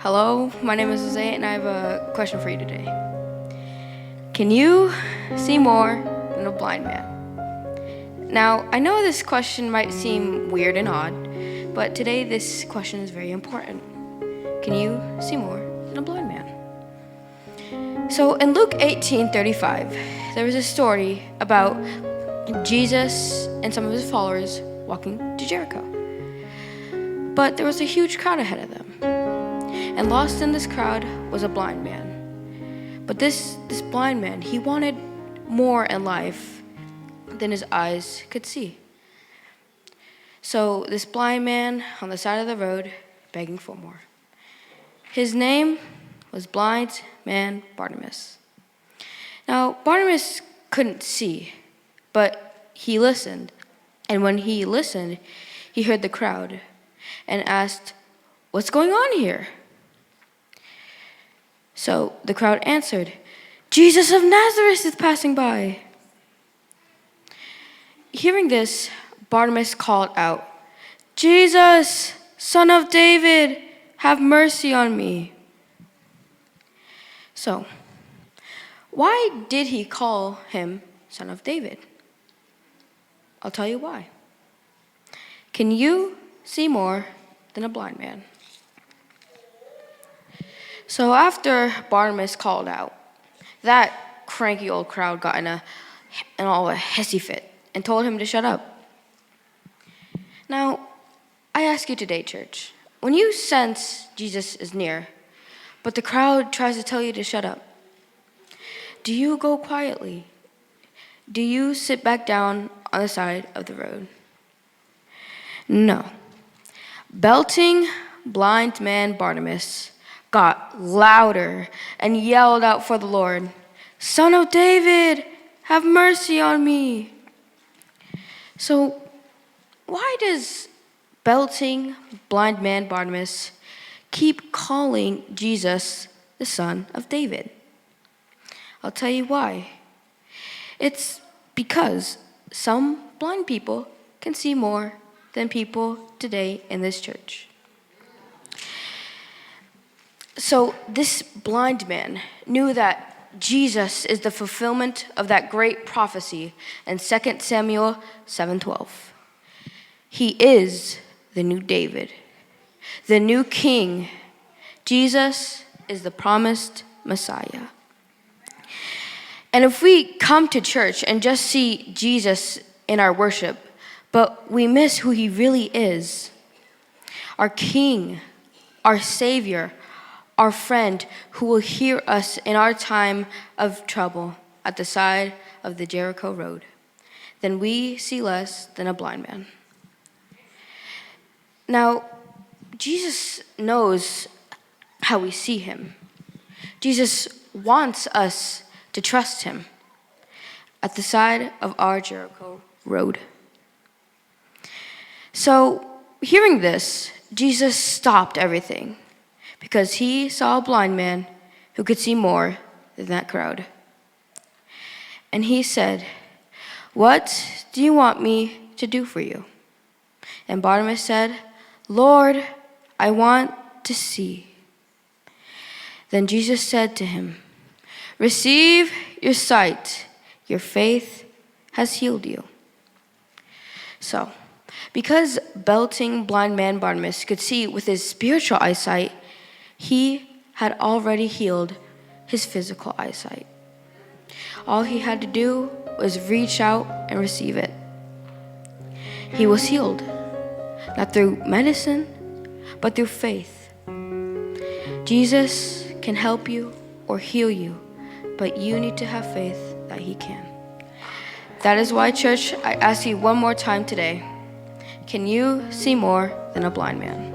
Hello, my name is Jose, and I have a question for you today. Can you see more than a blind man? Now, I know this question might seem weird and odd, but today this question is very important. Can you see more than a blind man? So in Luke 18:35, there was a story about Jesus and some of his followers walking to Jericho. But there was a huge crowd ahead of them. And lost in this crowd was a blind man. But this blind man, he wanted more in life than his eyes could see. So this blind man on the side of the road begging for more. His name was Blind Man Bartimaeus. Now, Bartimaeus couldn't see, but he listened. And when he listened, he heard the crowd and asked, "What's going on here?" So the crowd answered, "Jesus of Nazareth is passing by." Hearing this, Bartimaeus called out, "Jesus, Son of David, have mercy on me." So, why did he call him Son of David? I'll tell you why. Can you see more than a blind man? So after Bartimaeus called out, that cranky old crowd got in a hissy fit and told him to shut up. Now, I ask you today, church, when you sense Jesus is near, but the crowd tries to tell you to shut up, do you go quietly? Do you sit back down on the side of the road? No. Belting blind man Bartimaeus got louder and yelled out for the Lord, "Son of David, have mercy on me." So why does belting blind man Bartimaeus keep calling Jesus the Son of David? I'll tell you why. It's because some blind people can see more than people today in this church. So this blind man knew that Jesus is the fulfillment of that great prophecy in 2 Samuel 7:12. He is the new David, the new king. Jesus is the promised Messiah. And if we come to church and just see Jesus in our worship, but we miss who he really is, our King, our Savior, our friend who will hear us in our time of trouble at the side of the Jericho road, then we see less than a blind man. Now, Jesus knows how we see him. Jesus wants us to trust him at the side of our Jericho road. So, hearing this, Jesus stopped everything because he saw a blind man who could see more than that crowd. And he said, "What do you want me to do for you?" And Bartimaeus said, "Lord, I want to see." Then Jesus said to him, "Receive your sight. Your faith has healed you." So, because belting blind man Bartimaeus could see with his spiritual eyesight, he had already healed his physical eyesight. All he had to do was reach out and receive it. He was healed, not through medicine, but through faith. Jesus can help you or heal you, but you need to have faith that he can. That is why, church, I ask you one more time today, can you see more than a blind man?